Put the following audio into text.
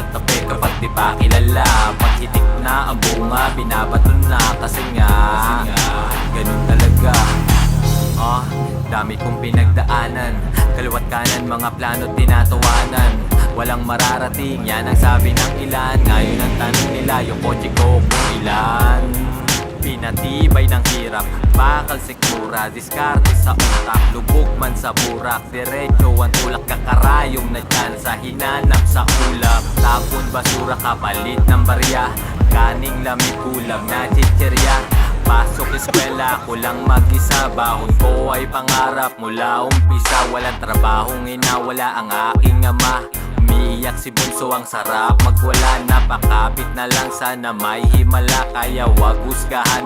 sa tabi kapag di pa kilala. Paghitik na ang bunga, binabato na kasi nga ganun talaga. Dami kong pinagdaanan, kaliwat kanan, mga plano tinatawanan. Walang mararating, yan ang sabi ng ilan. Ngayon ang tanong nila, yung kotse ko kung ilan. Pinatibay ng hirap, bakal sikmura, diskarte sa utak, lubog man sa burak. Diretso ang tulak, kakarayong na dyan sa hinanap sa ulap. Tapon basura kapalit ng barya, kaning lamig kulang na chicherya. Pasok eskwela, ko lang mag-isa, bahon ko ay pangarap mula umpisa. Walang trabahong inawala ang aking ama, umiiyak si Bunso, ang sarap magwala. Napakapit na lang, sana may himala, kaya wag husgahan.